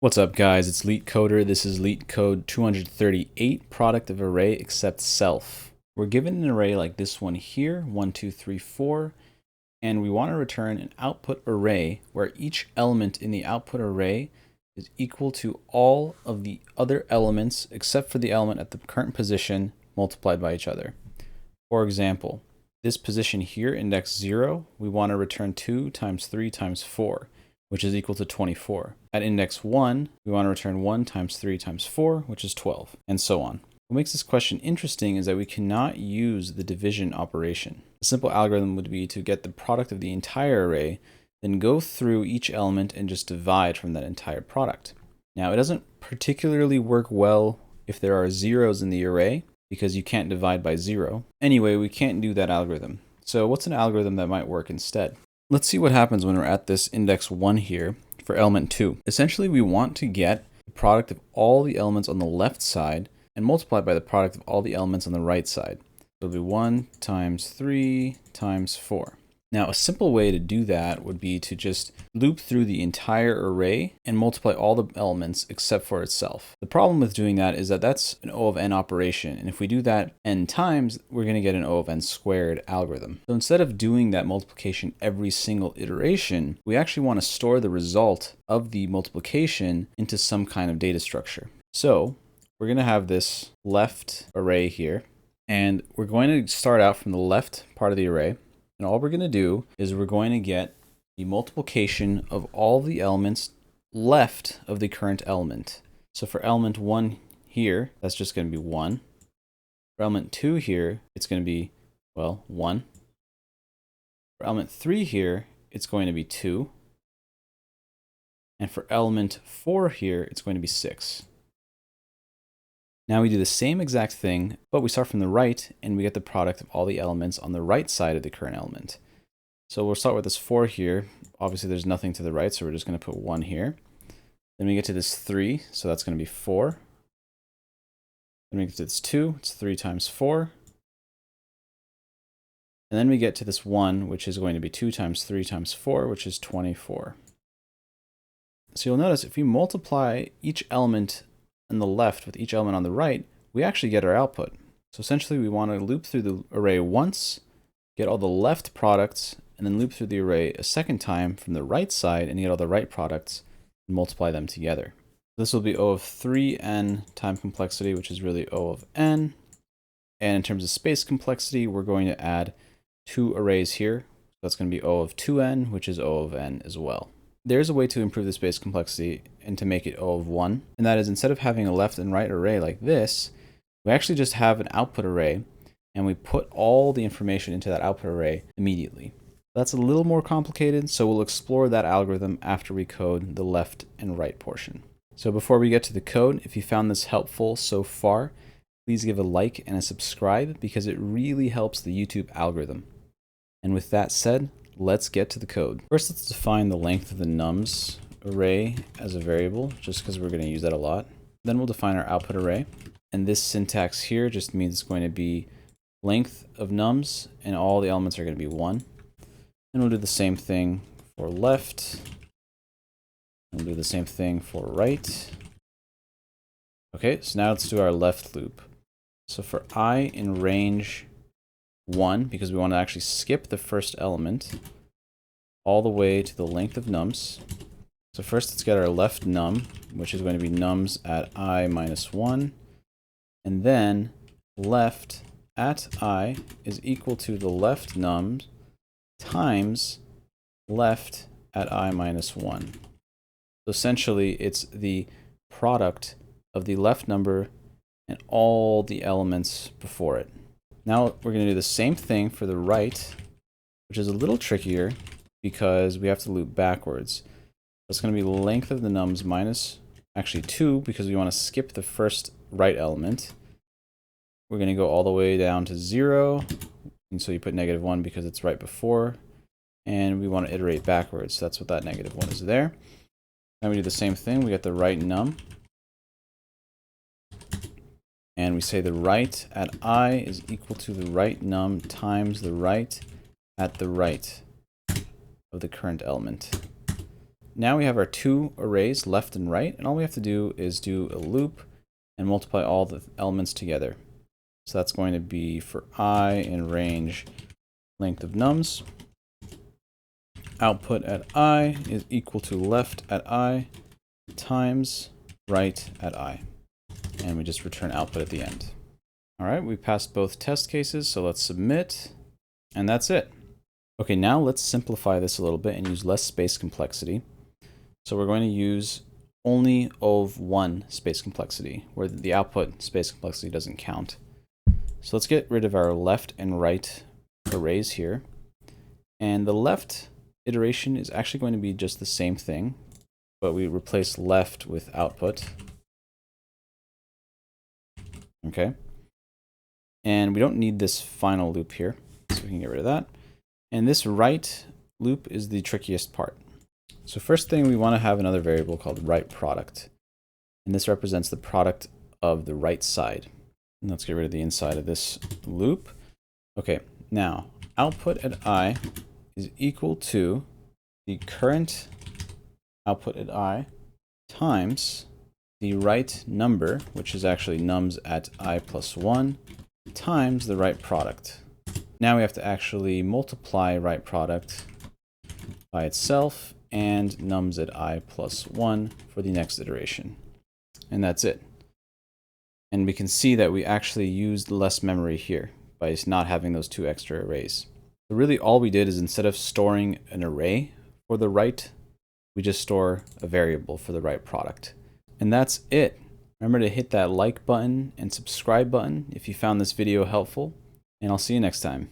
What's up, guys? It's LeetCoder. This is LeetCode 238, product of array except self. We're given an array like this one here, 1, 2, 3, 4, and we want to return an output array where each element in the output array is equal to all of the other elements except for the element at the current position multiplied by each other. For example, this position here, index 0, we want to return 2 times 3 times 4. Which is equal to 24. At index 1, we want to return 1 times 3 times 4, which is 12, and so on. What makes this question interesting is that we cannot use the division operation. A simple algorithm would be to get the product of the entire array, then go through each element and just divide from that entire product. Now, it doesn't particularly work well if there are zeros in the array, because you can't divide by 0. Anyway, we can't do that algorithm. So what's an algorithm that might work instead? Let's see what happens when we're at this index 1 here for element 2. Essentially, we want to get the product of all the elements on the left side and multiply by the product of all the elements on the right side. So it'll be 1 times 3 times 4. Now, a simple way to do that would be to just loop through the entire array and multiply all the elements except for itself. The problem with doing that is that that's an O of n operation. And if we do that n times, we're going to get an O of n squared algorithm. So instead of doing that multiplication every single iteration, we actually want to store the result of the multiplication into some kind of data structure. So we're going to have this left array here, and we're going to start out from the left part of the array. And all we're going to do is we're going to get the multiplication of all the elements left of the current element. So for element 1 here, that's just going to be 1. For element 2 here, it's going to be, well, 1. For element 3 here, it's going to be 2. And for element 4 here, it's going to be 6. Now we do the same exact thing, but we start from the right and we get the product of all the elements on the right side of the current element. So we'll start with this 4 here. Obviously there's nothing to the right, so we're just going to put 1 here. Then we get to this 3, so that's going to be 4. Then we get to this 2, it's 3 times 4. And then we get to this 1, which is going to be 2 times 3 times 4, which is 24. So you'll notice if we multiply each element on the left with each element on the right, we actually get our output. So essentially we want to loop through the array once, get all the left products, and then loop through the array a second time from the right side and get all the right products and multiply them together. This will be O of 3n time complexity, which is really O of n. And in terms of space complexity, we're going to add 2 arrays here. So that's going to be O of 2n, which is O of n as well. There's a way to improve the space complexity and to make it O of 1. And that is, instead of having a left and right array like this, we actually just have an output array and we put all the information into that output array immediately. That's a little more complicated, so we'll explore that algorithm after we code the left and right portion. So before we get to the code, if you found this helpful so far, please give a like and a subscribe because it really helps the YouTube algorithm. And with that said, let's get to the code. First, let's define the length of the nums array as a variable, just because we're going to use that a lot. Then we'll define our output array. And this syntax here just means it's going to be length of nums, and all the elements are going to be 1. And we'll do the same thing for left. We'll do the same thing for right. Okay, so now let's do our left loop. So for I in range 1, because we want to actually skip the first element all the way to the length of nums. So first let's get our left num, which is going to be nums at I minus 1. And then left at I is equal to the left nums times left at I minus 1. So essentially it's the product of the left number and all the elements before it. Now we're going to do the same thing for the right, which is a little trickier because we have to loop backwards. That's going to be length of the nums minus, actually 2, because we want to skip the first right element. We're going to go all the way down to 0, and so you put -1 because it's right before, and we want to iterate backwards, so that's what that -1 is there. Now we do the same thing, we get the right num. And we say the right at I is equal to the right num times the right at the right of the current element. now we have our two arrays, left and right, and all we have to do is do a loop and multiply all the elements together. So that's going to be for I in range length of nums. Output at I is equal to left at I times right at I. And we just return output at the end. All right, we passed both test cases, so let's submit. And that's it. Okay, now let's simplify this a little bit and use less space complexity. So we're going to use only ov1 space complexity, where the output space complexity doesn't count. So let's get rid of our left and right arrays here. And the left iteration is actually going to be just the same thing, but we replace left with output. Okay. And we don't need this final loop here, so we can get rid of that. And this right loop is the trickiest part. So first thing, we want to have another variable called right product. And this represents the product of the right side. And let's get rid of the inside of this loop. Okay, now output at I is equal to the current output at I times the right number, which is actually nums at I plus 1, times the right product. Now we have to actually multiply right product by itself and nums at I plus 1 for the next iteration. And that's it. And we can see that we actually used less memory here by not having those two extra arrays. So really all we did is, instead of storing an array for the right, we just store a variable for the right product. And that's it. Remember to hit that like button and subscribe button if you found this video helpful, and I'll see you next time.